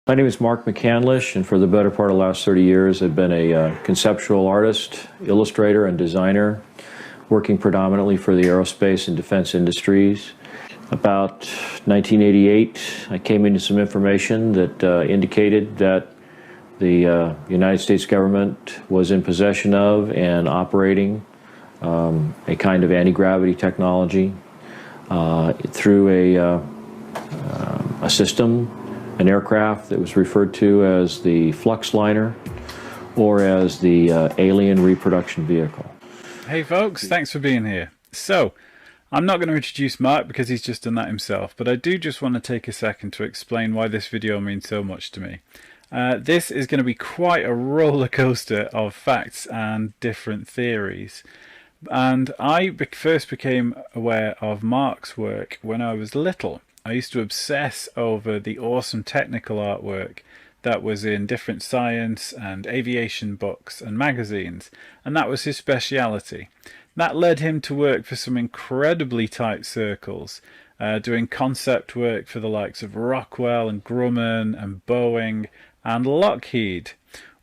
My name is Mark McCandlish, and for the better part of the last 30 years, I've been a conceptual artist, illustrator, and designer, working predominantly for the aerospace and defense industries. About 1988, I came into some information that indicated that the United States government was in possession of and operating a kind of anti-gravity technology through a system, an aircraft that was referred to as the flux liner or as the alien reproduction vehicle. Hey folks, thanks for being here. So, I'm not going to introduce Mark because he's just done that himself, but I do just want to take a second to explain why this video means so much to me. This is going to be quite a roller coaster of facts and different theories. And I first became aware of Mark's work when I was little. I used to obsess over the awesome technical artwork that was in different science and aviation books and magazines, and that was his speciality. That led him to work for some incredibly tight circles, doing concept work for the likes of Rockwell and Grumman and Boeing and Lockheed,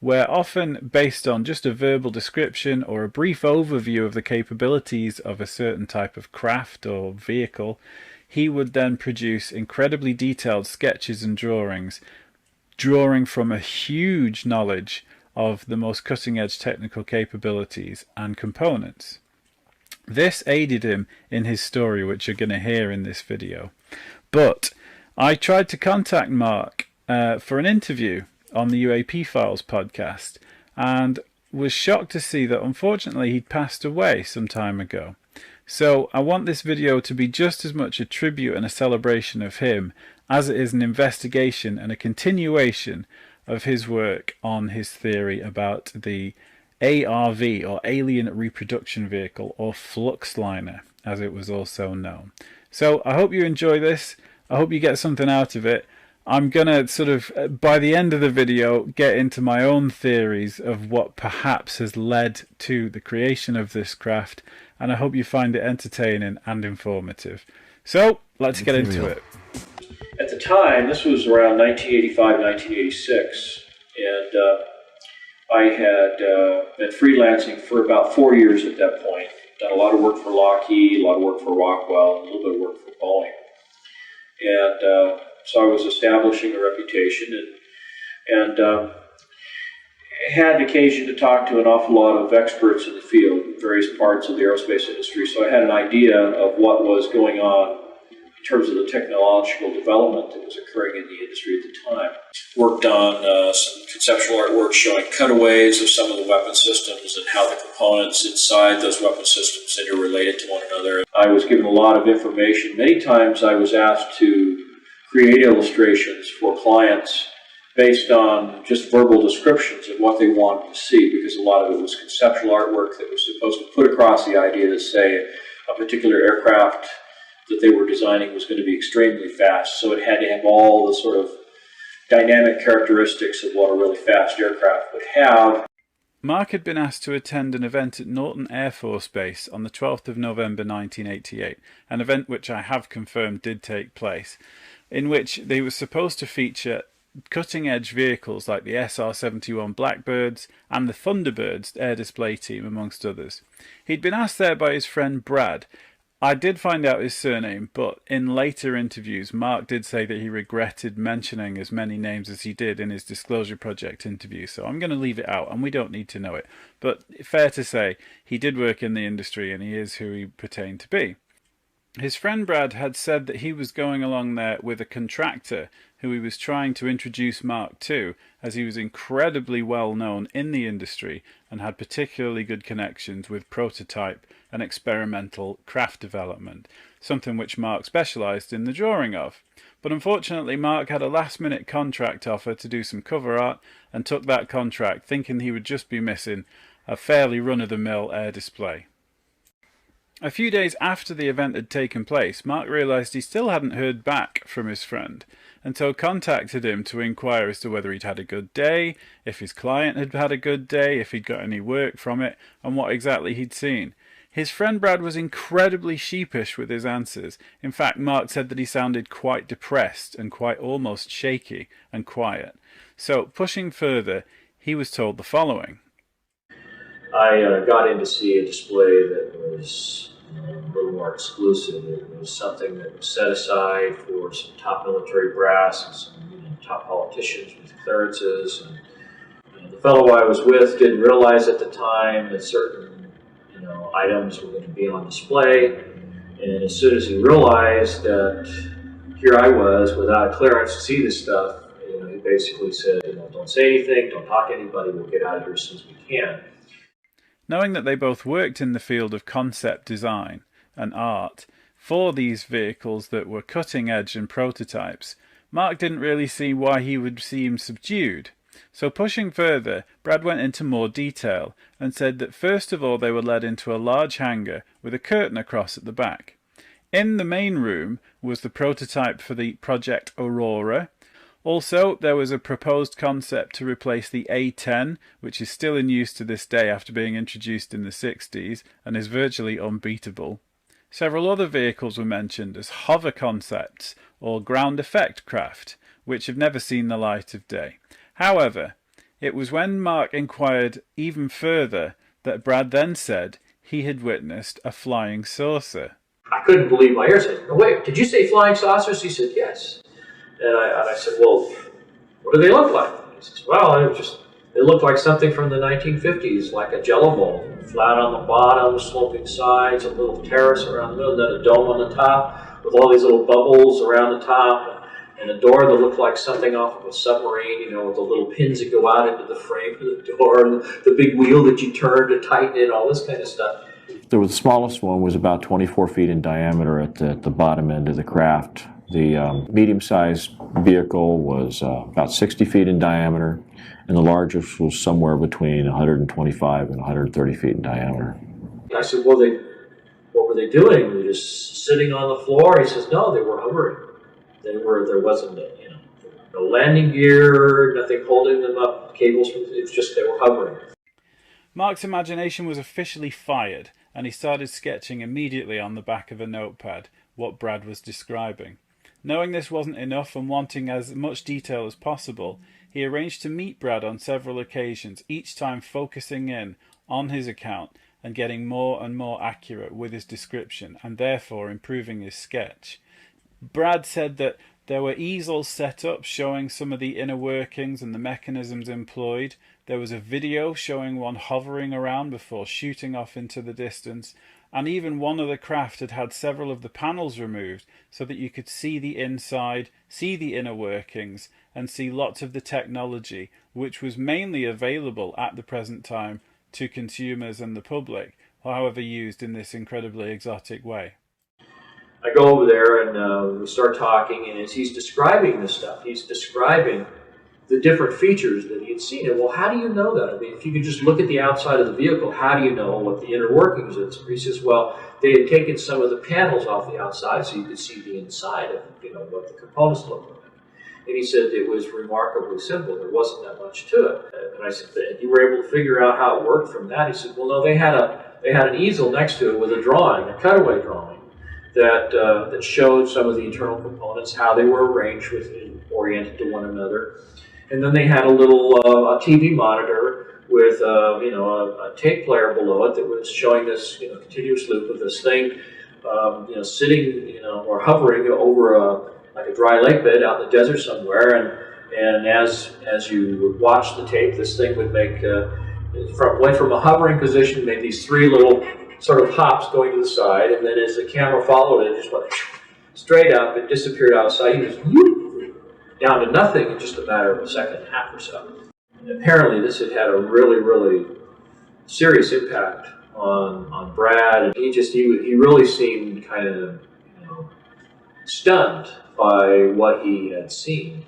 where often based on just a verbal description or a brief overview of the capabilities of a certain type of craft or vehicle, he would then produce incredibly detailed sketches and drawings, drawing from a huge knowledge of the most cutting-edge technical capabilities and components. This aided him in his story, which you're going to hear in this video. But I tried to contact Mark for an interview on the UAP Files podcast and was shocked to see that unfortunately he'd passed away some time ago. So I want this video to be just as much a tribute and a celebration of him as it is an investigation and a continuation of his work on his theory about the ARV, or Alien Reproduction Vehicle, or Flux Liner, as it was also known. So I hope you enjoy this. I hope you get something out of it. I'm going to sort of, by the end of the video, get into my own theories of what perhaps has led to the creation of this craft, and I hope you find it entertaining and informative. So, let's get into it. At the time, this was around 1985, 1986, and I had been freelancing for about 4 years at that point. Done a lot of work for Lockheed, a lot of work for Rockwell, and a little bit of work for Boeing. And so I was establishing a reputation and had occasion to talk to an awful lot of experts in the field, in various parts of the aerospace industry. So I had an idea of what was going on in terms of the technological development that was occurring in the industry at the time. Worked on some conceptual artwork showing cutaways of some of the weapon systems and how the components inside those weapon systems interrelated to one another. I was given a lot of information. Many times I was asked to create illustrations for clients based on just verbal descriptions of what they wanted to see, because a lot of it was conceptual artwork that was supposed to put across the idea that, say, a particular aircraft that they were designing was going to be extremely fast, so it had to have all the sort of dynamic characteristics of what a really fast aircraft would have. Mark had been asked to attend an event at Norton Air Force Base on the 12th of November 1988, an event which I have confirmed did take place, in which they were supposed to feature cutting-edge vehicles like the SR-71 Blackbirds and the Thunderbirds air display team, amongst others. He'd been asked there by his friend Brad. I did find out his surname, but in later interviews, Mark did say that he regretted mentioning as many names as he did in his Disclosure Project interview, so I'm going to leave it out, and we don't need to know it. But fair to say, he did work in the industry, and he is who he pertained to be. His friend Brad had said that he was going along there with a contractor who he was trying to introduce Mark to, as he was incredibly well known in the industry and had particularly good connections with prototype and experimental craft development, something which Mark specialised in the drawing of. But unfortunately, Mark had a last-minute contract offer to do some cover art and took that contract thinking he would just be missing a fairly run-of-the-mill air display. A few days after the event had taken place, Mark realised he still hadn't heard back from his friend, and so contacted him to inquire as to whether he'd had a good day, if his client had had a good day, if he'd got any work from it, and what exactly he'd seen. His friend Brad was incredibly sheepish with his answers. In fact, Mark said that he sounded quite depressed and quite almost shaky and quiet. So, pushing further, he was told the following. I got in to see a display that was a little more exclusive. It was something that was set aside for some top military brass and some top politicians with clearances. And the fellow I was with didn't realize at the time that certain items were going to be on display. And as soon as he realized that here I was without a clearance to see this stuff, he basically said, don't say anything, don't talk to anybody, we'll get out of here as soon as we can. Knowing that they both worked in the field of concept design and art for these vehicles that were cutting edge and prototypes, Mark didn't really see why he would seem subdued. So pushing further, Brad went into more detail and said that first of all they were led into a large hangar with a curtain across at the back. In the main room was the prototype for the Project Aurora. Also, there was a proposed concept to replace the A-10, which is still in use to this day after being introduced in the 60s and is virtually unbeatable. Several other vehicles were mentioned as hover concepts or ground effect craft, which have never seen the light of day. However, it was when Mark inquired even further that Brad then said he had witnessed a flying saucer. I couldn't believe my ears. I said, no, wait, did you say flying saucers? He said, yes. And I said, well, what do they look like? He says, well, they look like something from the 1950s, like a jello bowl, flat on the bottom, sloping sides, a little terrace around the middle, and then a dome on the top with all these little bubbles around the top. And a door that looked like something off of a submarine, with the little pins that go out into the frame of the door, and the big wheel that you turn to tighten it, all this kind of stuff. The smallest one was about 24 feet in diameter at the bottom end of the craft. The medium-sized vehicle was about 60 feet in diameter, and the largest was somewhere between 125 and 130 feet in diameter. I said, well, what were they doing? Were they just sitting on the floor? He says, no, they were hovering. There wasn't no landing gear, nothing holding them up, cables. It's just they were hovering. Mark's imagination was officially fired, and he started sketching immediately on the back of a notepad what Brad was describing. Knowing this wasn't enough and wanting as much detail as possible, he arranged to meet Brad on several occasions, each time focusing in on his account and getting more and more accurate with his description, and therefore improving his sketch. Brad said that there were easels set up showing some of the inner workings and the mechanisms employed. There was a video showing one hovering around before shooting off into the distance, and even one of the craft had several of the panels removed so that you could see the inside, see the inner workings, and see lots of the technology, which was mainly available at the present time to consumers and the public, however used in this incredibly exotic way. I go over there and we start talking, and as he's describing this stuff, he's describing the different features that he had seen. And well, how do you know that? I mean, if you could just look at the outside of the vehicle, how do you know what the inner workings is? He says, well, they had taken some of the panels off the outside so you could see the inside of what the components looked like. And he said it was remarkably simple. There wasn't that much to it. And I said, you were able to figure out how it worked from that? He said, well, no, they had an easel next to it with a drawing, a cutaway drawing, that showed some of the internal components, how they were arranged oriented to one another. And then they had a little a TV monitor with a tape player below it that was showing this continuous loop of this thing sitting or hovering over like a dry lake bed out in the desert somewhere. And as you would watch the tape, this thing would went from a hovering position, made these three little sort of hops going to the side, and then as the camera followed it, just went straight up and disappeared outside. He just down to nothing in just a matter of a second and a half or so. And apparently this had a really, really serious impact on Brad, and he really seemed kind of stunned by what he had seen.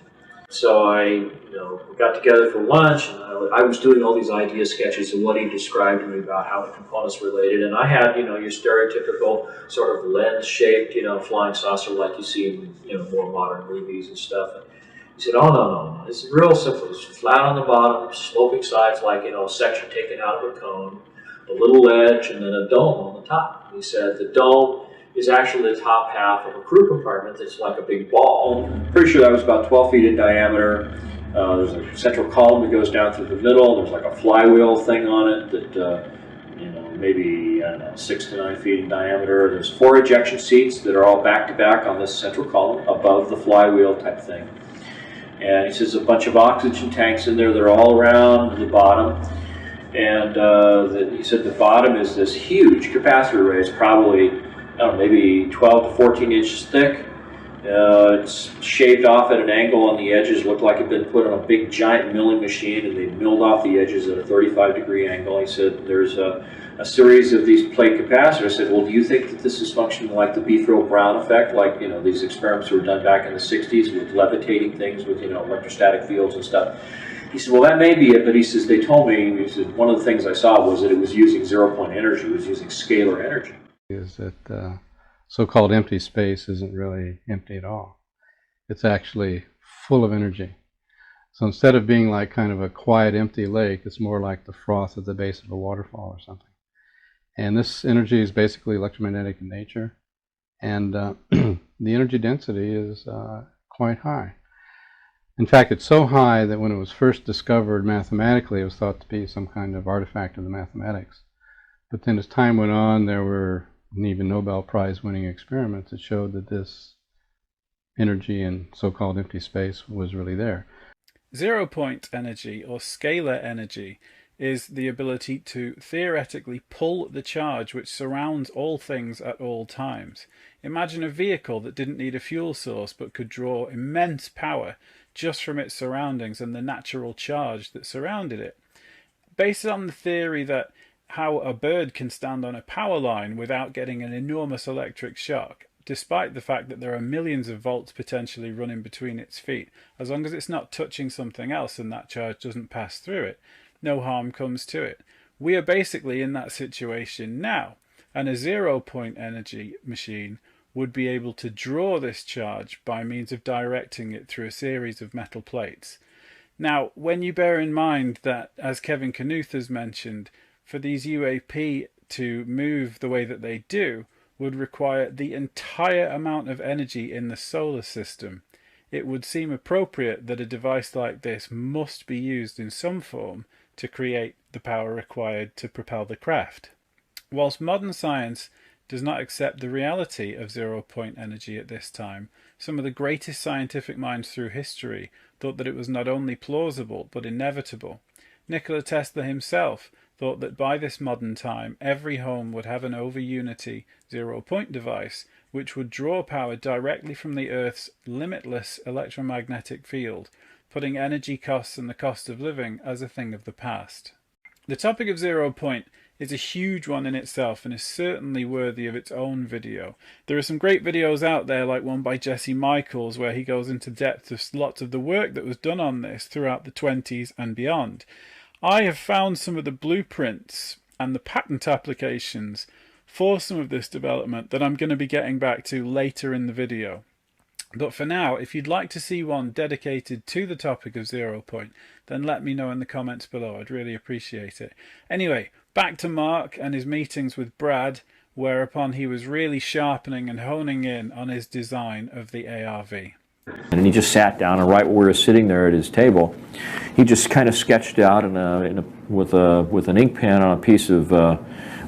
So we got together for lunch, and I was doing all these idea sketches of what he described to me about how the components related. And I had, your stereotypical sort of lens-shaped, flying saucer like you see in, more modern movies and stuff. And he said, oh, no. It's real simple. It's flat on the bottom, sloping sides like, a section taken out of a cone. a little ledge, and then a dome on the top. And he said the dome is actually the top half of a crew compartment that's like a big ball. Pretty sure that was about 12 feet in diameter. There's a central column that goes down through the middle. There's like a flywheel thing on it that, maybe, I don't know, 6 to 9 feet in diameter. There's 4 ejection seats that are all back to back on this central column above the flywheel type thing. And he says a bunch of oxygen tanks in there. They're all around the bottom. And he said the bottom is this huge capacitor array. It's probably, I don't know, maybe 12 to 14 inches thick. It's shaved off at an angle on the edges, looked like it had been put on a big giant milling machine, and they milled off the edges at a 35-degree angle. He said there's a series of these plate capacitors. I said, well, do you think that this is functioning like the Beefril-Brown effect, like, these experiments were done back in the 60s with levitating things with, electrostatic fields and stuff? He said, well, that may be it, but he says, they told me, he said, one of the things I saw was that it was using zero-point energy, it was using scalar energy. Is that so-called empty space isn't really empty at all. It's actually full of energy. So instead of being like kind of a quiet, empty lake, it's more like the froth at the base of a waterfall or something. And this energy is basically electromagnetic in nature, and the energy density is quite high. In fact, it's so high that when it was first discovered mathematically, it was thought to be some kind of artifact of the mathematics. But then as time went on, there were even Nobel Prize winning experiments that showed that this energy in so-called empty space was really there. 0-point energy, or scalar energy, is the ability to theoretically pull the charge which surrounds all things at all times. Imagine a vehicle that didn't need a fuel source but could draw immense power just from its surroundings and the natural charge that surrounded it. Based on the theory that how a bird can stand on a power line without getting an enormous electric shock, despite the fact that there are millions of volts potentially running between its feet, as long as it's not touching something else and that charge doesn't pass through it, no harm comes to it. We are basically in that situation now, and a 0-point energy machine would be able to draw this charge by means of directing it through a series of metal plates. Now, when you bear in mind that, as Kevin Knuth has mentioned, for these UAP to move the way that they do would require the entire amount of energy in the solar system, it would seem appropriate that a device like this must be used in some form to create the power required to propel the craft. Whilst modern science does not accept the reality of 0-point energy at this time, some of the greatest scientific minds through history thought that it was not only plausible but inevitable. Nikola Tesla himself thought that by this modern time every home would have an over-unity 0-point device which would draw power directly from the Earth's limitless electromagnetic field, putting energy costs and the cost of living as a thing of the past. The topic of 0-point is a huge one in itself and is certainly worthy of its own video. There are some great videos out there, like one by Jesse Michaels, where he goes into depth of lots of the work that was done on this throughout the 20s and beyond. I have found some of the blueprints and the patent applications for some of this development that I'm going to be getting back to later in the video. But for now, if you'd like to see one dedicated to the topic of 0-point, then let me know in the comments below. I'd really appreciate it. Anyway, back to Mark and his meetings with Brad, whereupon he was really sharpening and honing in on his design of the ARV. And he just sat down, and right where we were sitting there at his table, he just kind of sketched out with an ink pen on a piece of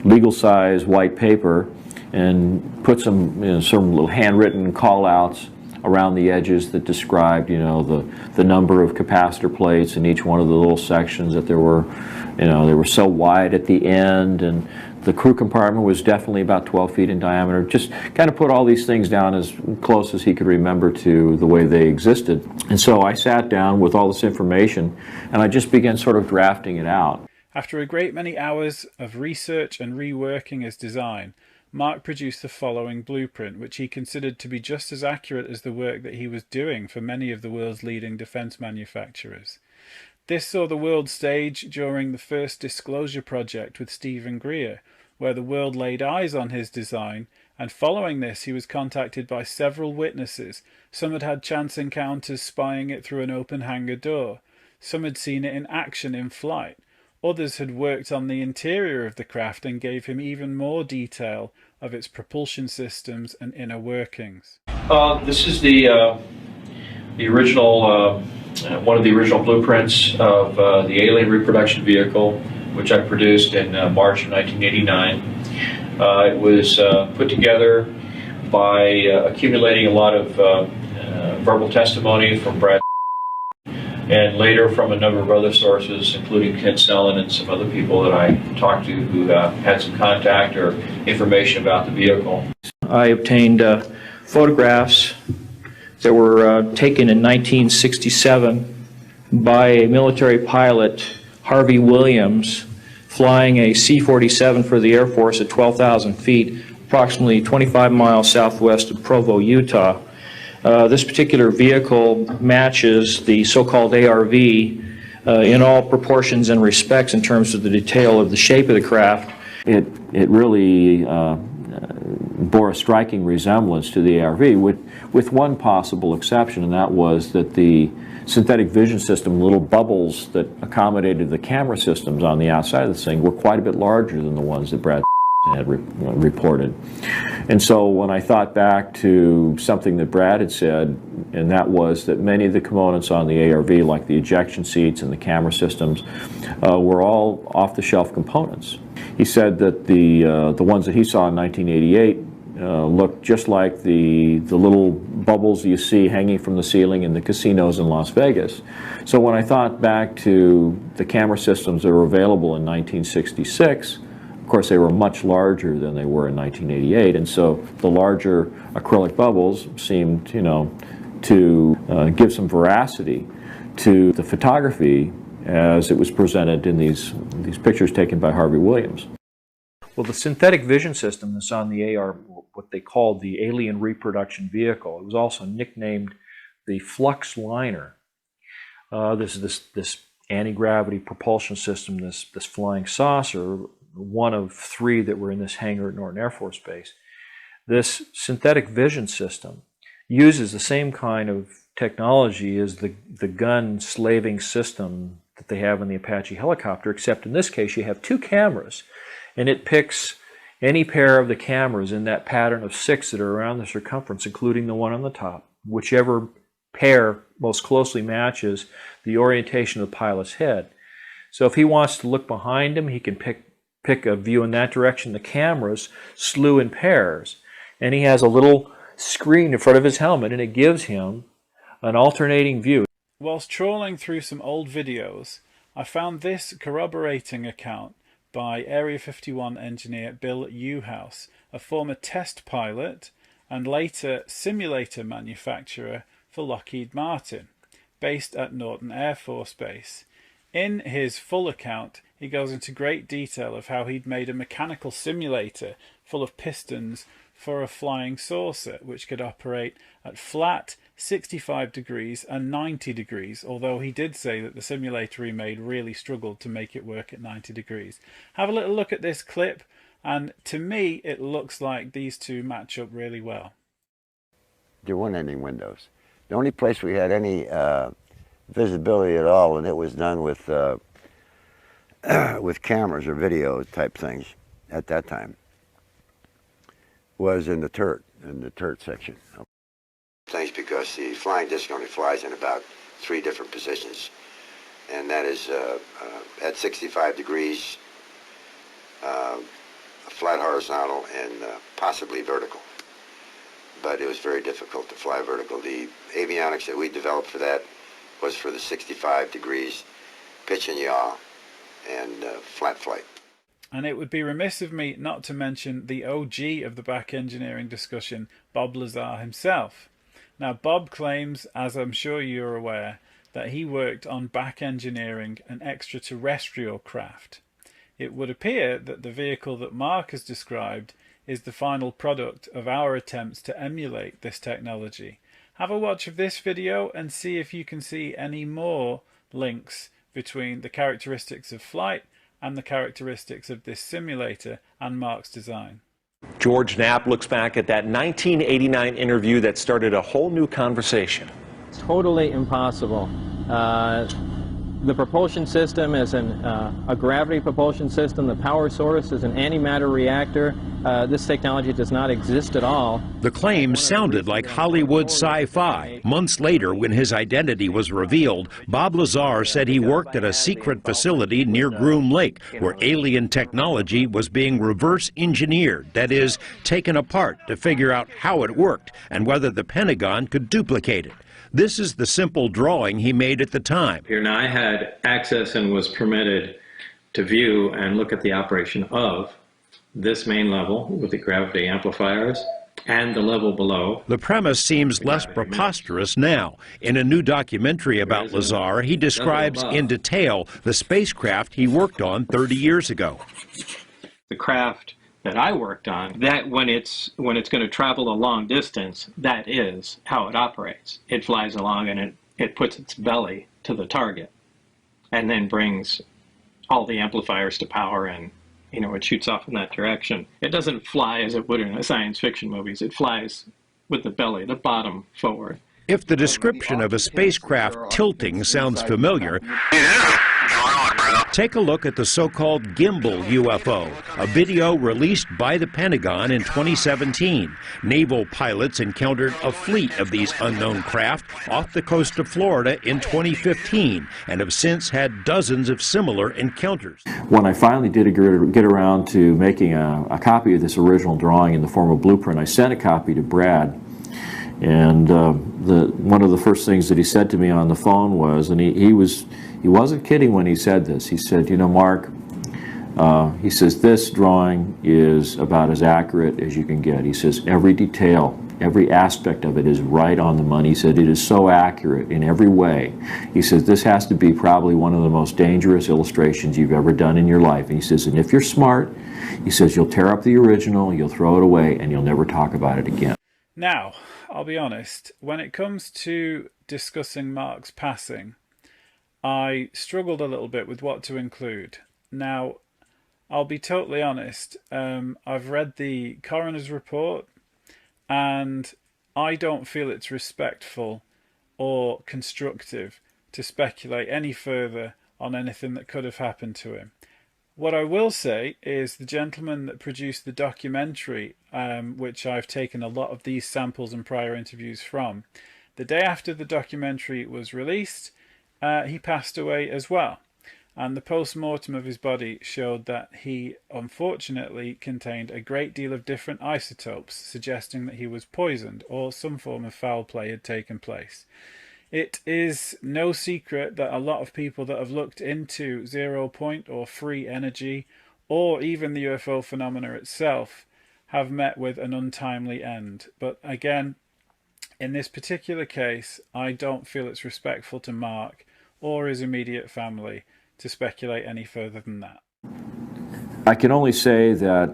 legal-size white paper, and put some some little handwritten call-outs around the edges that described, the number of capacitor plates in each one of the little sections, that there were, they were so wide at the end, and the crew compartment was definitely about 12 feet in diameter. Just kind of put all these things down as close as he could remember to the way they existed. And so I sat down with all this information, and I just began sort of drafting it out. After a great many hours of research and reworking his design, Mark produced the following blueprint, which he considered to be just as accurate as the work that he was doing for many of the world's leading defense manufacturers. This saw the world stage during the first Disclosure project with Stephen Greer, where the world laid eyes on his design, and following this he was contacted by several witnesses. Some had had chance encounters spying it through an open hangar door. Some had seen it in action in flight. Others had worked on the interior of the craft and gave him even more detail of its propulsion systems and inner workings. This is the original, one of the original blueprints of the alien reproduction vehicle, which I produced in March of 1989. It was put together by accumulating a lot of verbal testimony from Brad and later from a number of other sources, including Ken Sellen and some other people that I talked to who had some contact or information about the vehicle. I obtained photographs that were taken in 1967 by a military pilot, Harvey Williams, flying a C-47 for the Air Force at 12,000 feet, approximately 25 miles southwest of Provo, Utah. This particular vehicle matches the so-called ARV in all proportions and respects in terms of the detail of the shape of the craft. It really bore a striking resemblance to the ARV, with one possible exception, and that was that the synthetic vision system, little bubbles that accommodated the camera systems on the outside of this thing, were quite a bit larger than the ones that Brad had reported. And so when I thought back to something that Brad had said, and that was that many of the components on the ARV, like the ejection seats and the camera systems, were all off-the-shelf components. He said that the ones that he saw in 1988 looked just like the little bubbles you see hanging from the ceiling in the casinos in Las Vegas. So when I thought back to the camera systems that were available in 1966, of course they were much larger than they were in 1988, and so the larger acrylic bubbles seemed, to give some veracity to the photography as it was presented in these pictures taken by Harvey Williams. Well, the synthetic vision system that's on the AR, what they called the alien reproduction vehicle, it was also nicknamed the Flux Liner. This anti-gravity propulsion system, this flying saucer, one of three that were in this hangar at Norton Air Force Base. This synthetic vision system uses the same kind of technology as the gun slaving system that they have in the Apache helicopter, except in this case you have two cameras, and it picks any pair of the cameras in that pattern of 6 that are around the circumference, including the one on the top. Whichever pair most closely matches the orientation of the pilot's head. So if he wants to look behind him, he can pick a view in that direction. The cameras slew in pairs, and he has a little screen in front of his helmet, and it gives him an alternating view. Whilst trawling through some old videos, I found this corroborating account by Area 51 engineer Bill Uhouse, a former test pilot and later simulator manufacturer for Lockheed Martin, based at Norton Air Force Base. In his full account, he goes into great detail of how he'd made a mechanical simulator full of pistons for a flying saucer, which could operate at flat, 65 degrees and 90 degrees, although he did say that the simulator he made really struggled to make it work at 90 degrees. Have a little look at this clip, and to me it looks like these two match up really well. There weren't any windows. The only place we had any visibility at all, and it was done with cameras or video type things at that time, was in the turret section. Things because the flying disc only flies in about 3 different positions, and that is at 65 degrees, a flat horizontal, and possibly vertical. But it was very difficult to fly vertical. The avionics that we developed for that was for the 65 degrees, pitch and yaw, and flat flight. And it would be remiss of me not to mention the OG of the back engineering discussion, Bob Lazar himself. Now, Bob claims, as I'm sure you're aware, that he worked on back engineering an extraterrestrial craft. It would appear that the vehicle that Mark has described is the final product of our attempts to emulate this technology. Have a watch of this video and see if you can see any more links between the characteristics of flight and the characteristics of this simulator and Mark's design. George Knapp looks back at that 1989 interview that started a whole new conversation. Totally impossible The propulsion system is a gravity propulsion system. The power source is an antimatter reactor. This technology does not exist at all. The claim sounded like Hollywood sci-fi. Months later, when his identity was revealed, Bob Lazar said he worked at a secret facility near Groom Lake, where alien technology was being reverse engineered, that is, taken apart to figure out how it worked and whether the Pentagon could duplicate it. This is the simple drawing he made at the time. Here now I had access and was permitted to view and look at the operation of this main level with the gravity amplifiers and the level below. The premise seems less preposterous now. In a new documentary about Lazar, he describes in detail the spacecraft he worked on 30 years ago. The craft that I worked on, that when it's going to travel a long distance, that is how it operates. It flies along and it puts its belly to the target and then brings all the amplifiers to power, and it shoots off in that direction. It doesn't fly as it would in science fiction movies. It flies with the belly, the bottom forward. If the description of a spacecraft tilting sounds familiar, take a look at the so-called gimbal UFO, a video released by the Pentagon in 2017. Naval pilots encountered a fleet of these unknown craft off the coast of Florida in 2015 and have since had dozens of similar encounters. When I finally did get around to making a copy of this original drawing in the form of blueprint, I sent a copy to Brad. And one of the first things that he said to me on the phone was, and he wasn't kidding when he said this. He said, Mark, he says, this drawing is about as accurate as you can get. He says, every detail, every aspect of it is right on the money. He said, it is so accurate in every way. He says, this has to be probably one of the most dangerous illustrations you've ever done in your life. And he says, and if you're smart, he says, you'll tear up the original, you'll throw it away, and you'll never talk about it again. Now, I'll be honest, when it comes to discussing Mark's passing, I struggled a little bit with what to include. Now, I'll be totally honest, I've read the coroner's report and I don't feel it's respectful or constructive to speculate any further on anything that could have happened to him. What I will say is the gentleman that produced the documentary, which I've taken a lot of these samples and prior interviews from, the day after the documentary was released, he passed away as well. And the post-mortem of his body showed that he unfortunately contained a great deal of different isotopes, suggesting that he was poisoned or some form of foul play had taken place. It is no secret that a lot of people that have looked into 0 point or free energy, or even the UFO phenomena itself, have met with an untimely end. But again, in this particular case, I don't feel it's respectful to Mark or his immediate family to speculate any further than that. I can only say that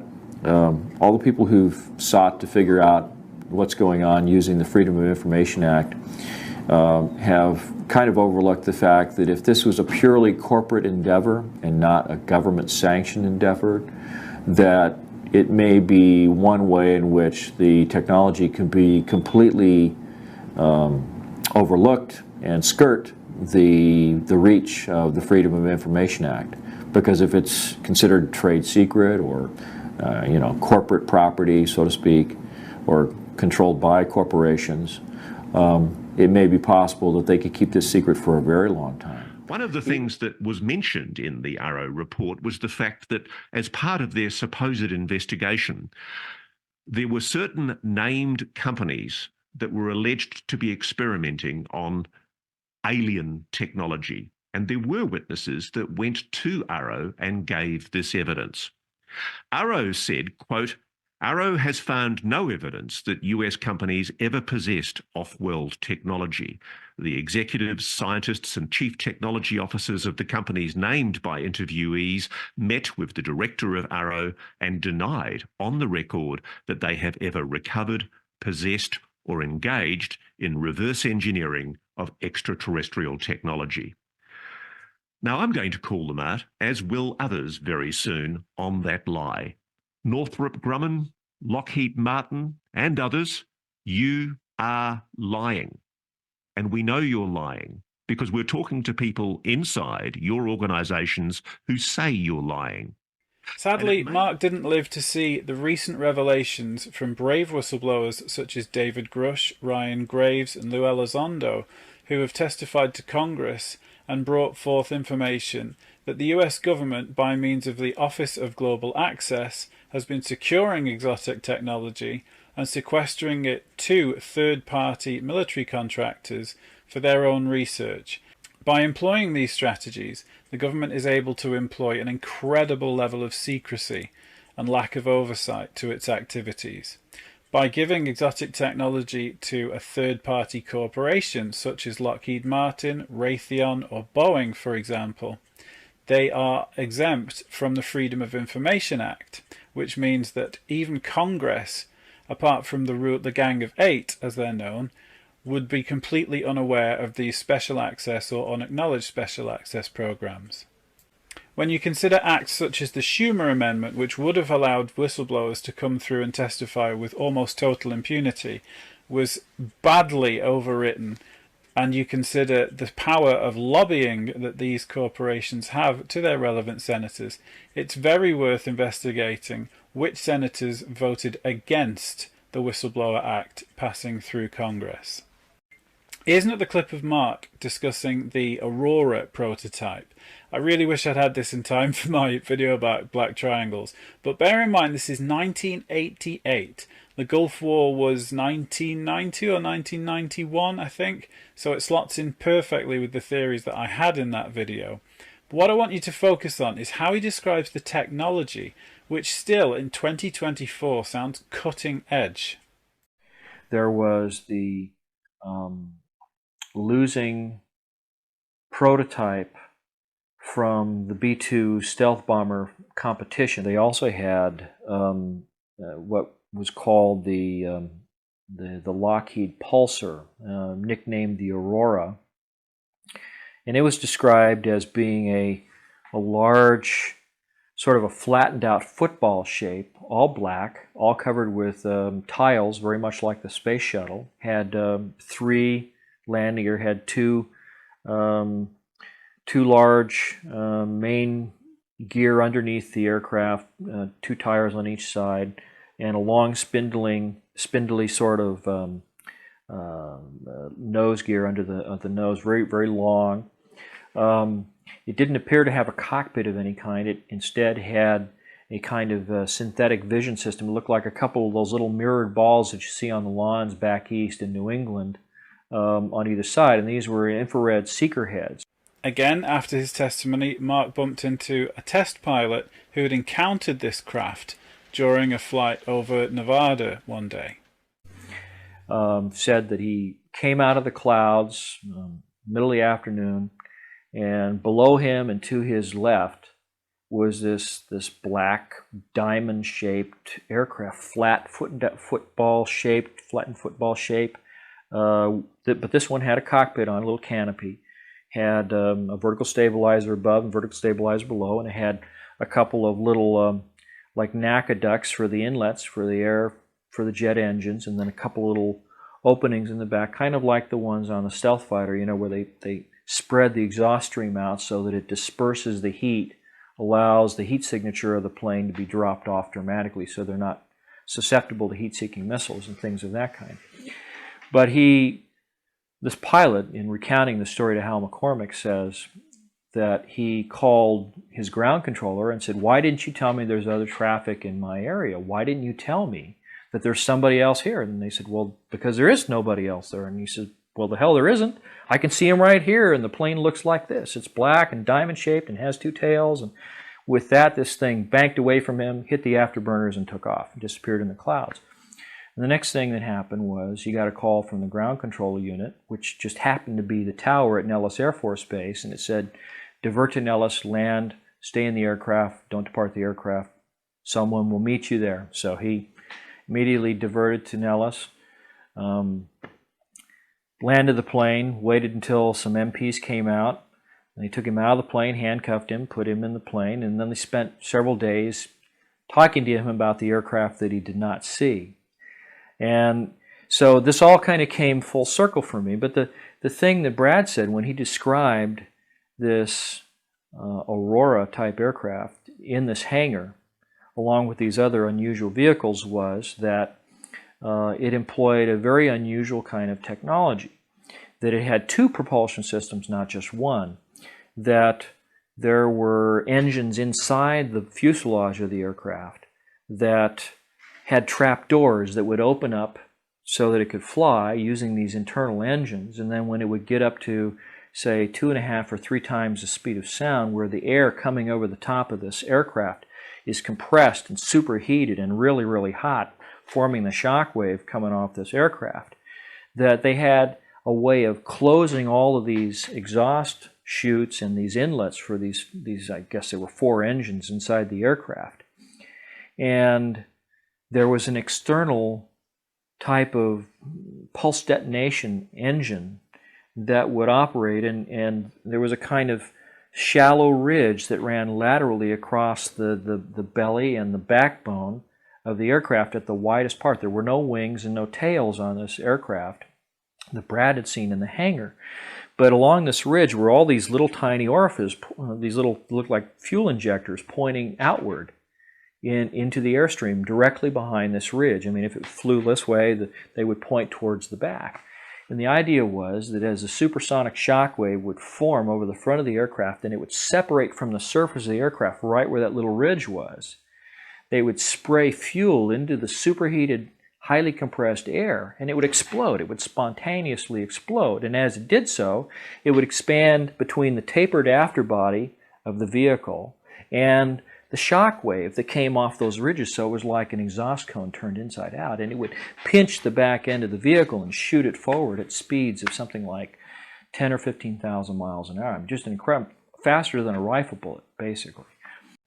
all the people who've sought to figure out what's going on using the Freedom of Information Act have kind of overlooked the fact that if this was a purely corporate endeavor and not a government-sanctioned endeavor, that it may be one way in which the technology can be completely overlooked and skirt the reach of the Freedom of Information Act. Because if it's considered trade secret or corporate property, so to speak, or controlled by corporations, it may be possible that they could keep this secret for a very long time. One of the things that was mentioned in the Arrow report was the fact that as part of their supposed investigation, there were certain named companies that were alleged to be experimenting on alien technology. And there were witnesses that went to Arrow and gave this evidence. Arrow said, quote, Arrow has found no evidence that US companies ever possessed off-world technology. The executives, scientists, and chief technology officers of the companies named by interviewees met with the director of Arrow and denied on the record that they have ever recovered, possessed, or engaged in reverse engineering of extraterrestrial technology. Now, I'm going to call them out, as will others very soon, on that lie. Northrop Grumman, Lockheed Martin, and others, you are lying. And we know you're lying because we're talking to people inside your organizations who say you're lying. Sadly, Mark didn't live to see the recent revelations from brave whistleblowers such as David Grush, Ryan Graves, and Lou Elizondo, who have testified to Congress and brought forth information that the US government, by means of the Office of Global Access, has been securing exotic technology and sequestering it to third-party military contractors for their own research. By employing these strategies, the government is able to employ an incredible level of secrecy and lack of oversight to its activities. By giving exotic technology to a third-party corporation such as Lockheed Martin, Raytheon, or Boeing, for example, they are exempt from the Freedom of Information Act, which means that even Congress, apart from the Gang of Eight, as they're known, would be completely unaware of these special access or unacknowledged special access programs. When you consider acts such as the Schumer Amendment, which would have allowed whistleblowers to come through and testify with almost total impunity, was badly overwritten, and you consider the power of lobbying that these corporations have to their relevant senators, it's very worth investigating which senators voted against the Whistleblower Act passing through Congress. Here's another clip of Mark discussing the Aurora prototype. I really wish I'd had this in time for my video about black triangles, but bear in mind this is 1988. The Gulf War was 1990 or 1991, I think, so it slots in perfectly with the theories that I had in that video. But what I want you to focus on is how he describes the technology, which still in 2024 sounds cutting edge. There was the losing prototype from the B-2 stealth bomber competition. They also had what was called the Lockheed Pulsar, nicknamed the Aurora, and it was described as being a large, sort of a flattened out football shape, all black, all covered with tiles, very much like the space shuttle. Had 3 landing gear, had two large main gear underneath the aircraft, 2 tires on each side, and a long spindly sort of nose gear under the nose, very, very long. It didn't appear to have a cockpit of any kind. It instead had a kind of synthetic vision system. It looked like a couple of those little mirrored balls that you see on the lawns back east in New England on either side, and these were infrared seeker heads. Again, after his testimony, Mark bumped into a test pilot who had encountered this craft during a flight over Nevada one day. Said that he came out of the clouds middle of the afternoon, and below him and to his left was this black diamond-shaped aircraft, flattened football shape. But this one had a cockpit on, a little canopy, had a vertical stabilizer above and vertical stabilizer below, and it had a couple of little like NACA ducts for the inlets for the jet engines, and then a couple little openings in the back, kind of like the ones on the stealth fighter, you know, where they spread the exhaust stream out so that it disperses the heat, allows the heat signature of the plane to be dropped off dramatically so they're not susceptible to heat-seeking missiles and things of that kind. But this pilot, in recounting the story to Hal McCormick, says that he called his ground controller and said, "Why didn't you tell me there's other traffic in my area? Why didn't you tell me that there's somebody else here?" And they said, "Well, because there is nobody else there." And he said, "Well, the hell there isn't. I can see him right here, and the plane looks like this. It's black and diamond-shaped and has 2 tails." And with that, this thing banked away from him, hit the afterburners, and took off and disappeared in the clouds. And the next thing that happened was he got a call from the ground control unit, which just happened to be the tower at Nellis Air Force Base, and it said, "Divert to Nellis, land, stay in the aircraft, don't depart the aircraft. Someone will meet you there." So he immediately diverted to Nellis, landed the plane, waited until some MPs came out, and they took him out of the plane, handcuffed him, put him in the plane, and then they spent several days talking to him about the aircraft that he did not see. And so this all kind of came full circle for me, but the the thing that Brad said when he described this Aurora type aircraft in this hangar, along with these other unusual vehicles, was that it employed a very unusual kind of technology. That it had two propulsion systems, not just one. That there were engines inside the fuselage of the aircraft that had trap doors that would open up so that it could fly using these internal engines. And then when it would get up to, say, 2.5 or 3 times the speed of sound, where the air coming over the top of this aircraft is compressed and superheated and really, really hot, forming the shock wave coming off this aircraft, that they had a way of closing all of these exhaust chutes and these inlets for these I guess there were 4 engines inside the aircraft. And there was an external type of pulse detonation engine that would operate, and there was a kind of shallow ridge that ran laterally across the belly and the backbone of the aircraft at the widest part. There were no wings and no tails on this aircraft that Brad had seen in the hangar. But along this ridge were all these little tiny orifices, these little, looked like fuel injectors pointing outward into the airstream directly behind this ridge. I mean, if it flew this way, they would point towards the back. And the idea was that as a supersonic shock wave would form over the front of the aircraft, and it would separate from the surface of the aircraft right where that little ridge was, they would spray fuel into the superheated, highly compressed air, and it would explode. It would spontaneously explode. And as it did so, it would expand between the tapered afterbody of the vehicle and the shock wave that came off those ridges. So it was like an exhaust cone turned inside out, and it would pinch the back end of the vehicle and shoot it forward at speeds of something like 10 or 15,000 miles an hour. Just incredible, faster than a rifle bullet, basically.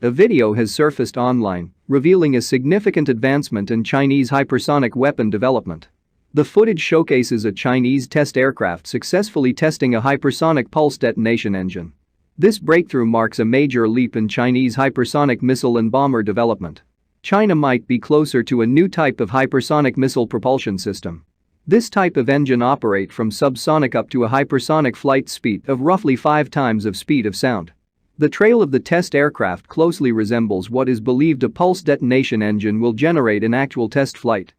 A video has surfaced online, revealing a significant advancement in Chinese hypersonic weapon development. The footage showcases a Chinese test aircraft successfully testing a hypersonic pulse detonation engine. This breakthrough marks a major leap in Chinese hypersonic missile and bomber development. China might be closer to a new type of hypersonic missile propulsion system. This type of engine operates from subsonic up to a hypersonic flight speed of roughly 5 times of speed of sound. The trail of the test aircraft closely resembles what is believed a pulse detonation engine will generate in actual test flight.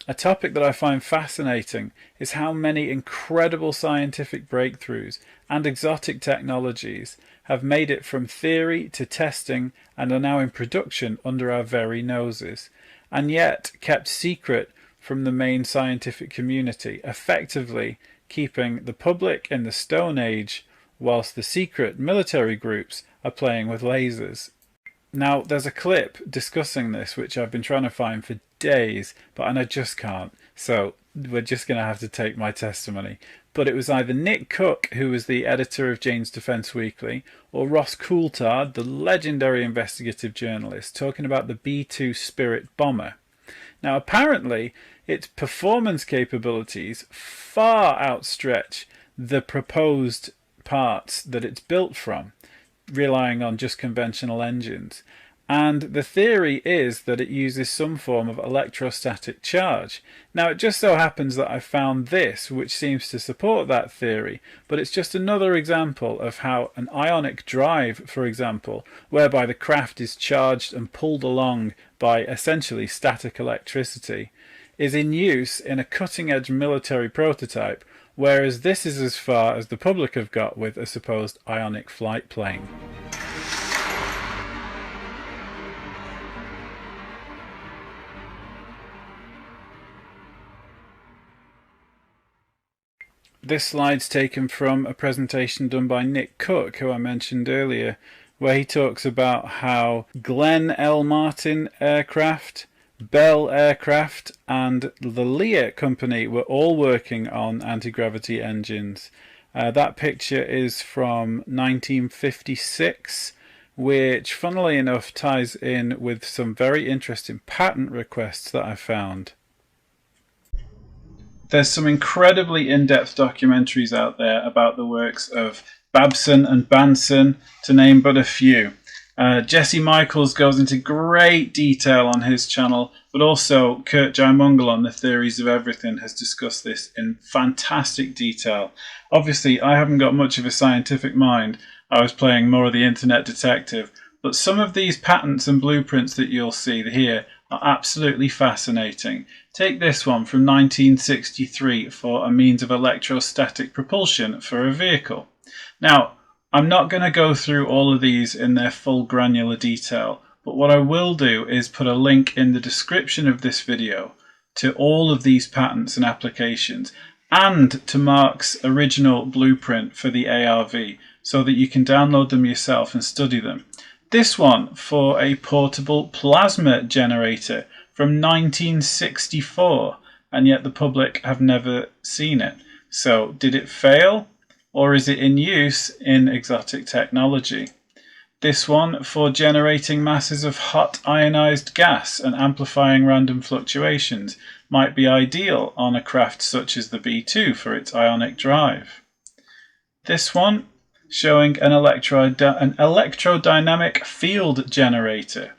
A topic that I find fascinating is how many incredible scientific breakthroughs and exotic technologies have made it from theory to testing and are now in production under our very noses, and yet kept secret from the main scientific community, effectively keeping the public in the Stone Age whilst the secret military groups are playing with lasers. Now, there's a clip discussing this which I've been trying to find for days, and I just can't, so we're just going to have to take my testimony. But it was either Nick Cook, who was the editor of Jane's Defence Weekly, or Ross Coulthard, the legendary investigative journalist, talking about the B-2 Spirit bomber. Now, apparently, its performance capabilities far outstretch the proposed parts that it's built from, relying on just conventional engines. And the theory is that it uses some form of electrostatic charge. Now, it just so happens that I found this, which seems to support that theory, but it's just another example of how an ionic drive, for example, whereby the craft is charged and pulled along by essentially static electricity, is in use in a cutting-edge military prototype, whereas this is as far as the public have got with a supposed ionic flight plane. This slide's taken from a presentation done by Nick Cook, who I mentioned earlier, where he talks about how Glenn L. Martin Aircraft, Bell Aircraft and the Lear Company were all working on anti-gravity engines. That picture is from 1956, which funnily enough ties in with some very interesting patent requests that I found. There's some incredibly in-depth documentaries out there about the works of Babson and Banson, to name but a few. Jesse Michaels goes into great detail on his channel, but also Kurt Jaimungal on the Theories of Everything has discussed this in fantastic detail. Obviously, I haven't got much of a scientific mind. I was playing more of the internet detective, but some of these patents and blueprints that you'll see here are absolutely fascinating. Take this one from 1963 for a means of electrostatic propulsion for a vehicle. Now, I'm not going to go through all of these in their full granular detail, but what I will do is put a link in the description of this video to all of these patents and applications, and to Mark's original blueprint for the ARV, so that you can download them yourself and study them. This one for a portable plasma generator from 1964, and yet the public have never seen it. So did it fail? Or is it in use in exotic technology? This one for generating masses of hot ionized gas and amplifying random fluctuations might be ideal on a craft such as the B-2 for its ionic drive. This one showing an electrodynamic field generator.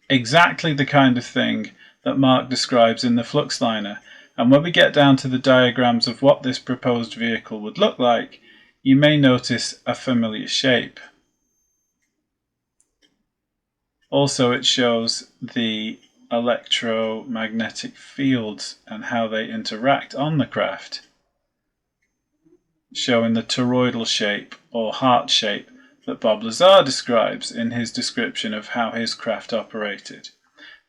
Exactly the kind of thing that Mark describes in the Fluxliner. And when we get down to the diagrams of what this proposed vehicle would look like, you may notice a familiar shape. Also, it shows the electromagnetic fields and how they interact on the craft, showing the toroidal shape or heart shape that Bob Lazar describes in his description of how his craft operated.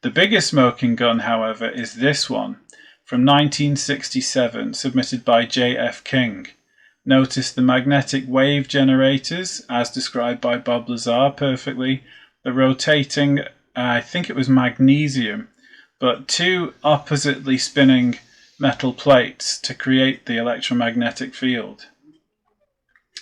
The biggest smoking gun, however, is this one, from 1967, submitted by J.F. King. Notice the magnetic wave generators, as described by Bob Lazar perfectly, the rotating, I think it was magnesium, but two oppositely spinning metal plates to create the electromagnetic field.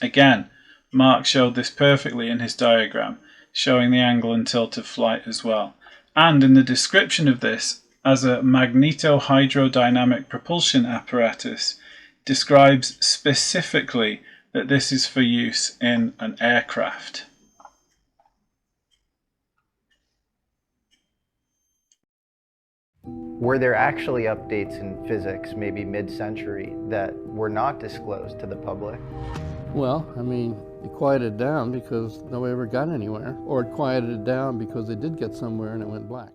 Again, Mark showed this perfectly in his diagram, showing the angle and tilt of flight as well. And in the description of this, as a magnetohydrodynamic propulsion apparatus, describes specifically that this is for use in an aircraft. Were there actually updates in physics, maybe mid-century, that were not disclosed to the public? Well, I mean, it quieted down because nobody ever got anywhere, or it quieted down because they did get somewhere and it went black.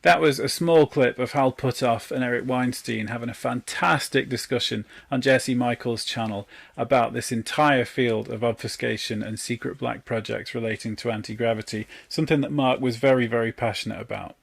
That was a small clip of Hal Puthoff and Eric Weinstein having a fantastic discussion on Jesse Michaels' channel about this entire field of obfuscation and secret black projects relating to anti-gravity, something that Mark was very, very passionate about.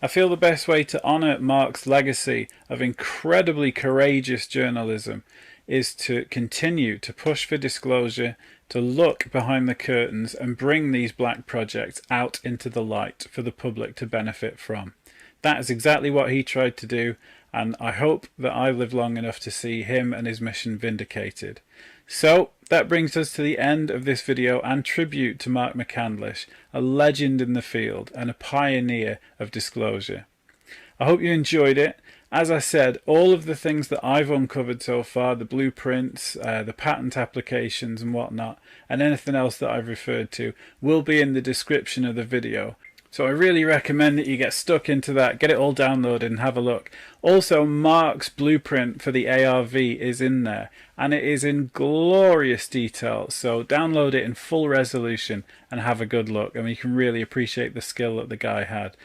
I feel the best way to honour Mark's legacy of incredibly courageous journalism is to continue to push for disclosure, to look behind the curtains and bring these black projects out into the light for the public to benefit from. That is exactly what he tried to do, and I hope that I live long enough to see him and his mission vindicated. So that brings us to the end of this video and tribute to Mark McCandlish, a legend in the field and a pioneer of disclosure. I hope you enjoyed it. As I said, all of the things that I've uncovered so far, the blueprints, the patent applications and whatnot, and anything else that I've referred to, will be in the description of the video. So I really recommend that you get stuck into that, get it all downloaded and have a look. Also, Mark's blueprint for the ARV is in there, and it is in glorious detail. So download it in full resolution and have a good look, and you can really appreciate the skill that the guy had.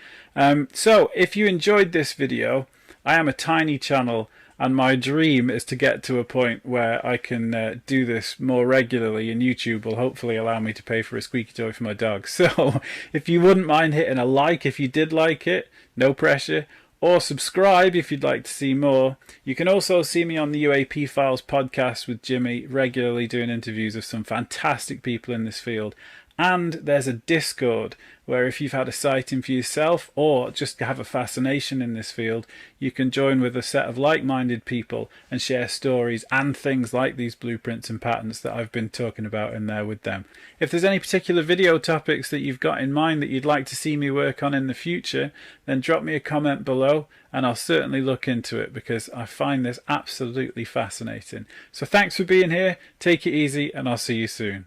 So if you enjoyed this video, I am a tiny channel, and my dream is to get to a point where I can do this more regularly, and YouTube will hopefully allow me to pay for a squeaky toy for my dog. So if you wouldn't mind hitting a like if you did like it, no pressure, or subscribe if you'd like to see more. You can also see me on the UAP Files podcast with Jimmy, regularly doing interviews of some fantastic people in this field. And there's a Discord where if you've had a sighting for yourself or just have a fascination in this field, you can join with a set of like-minded people and share stories and things like these blueprints and patents that I've been talking about in there with them. If there's any particular video topics that you've got in mind that you'd like to see me work on in the future, then drop me a comment below and I'll certainly look into it, because I find this absolutely fascinating. So thanks for being here, take it easy, and I'll see you soon.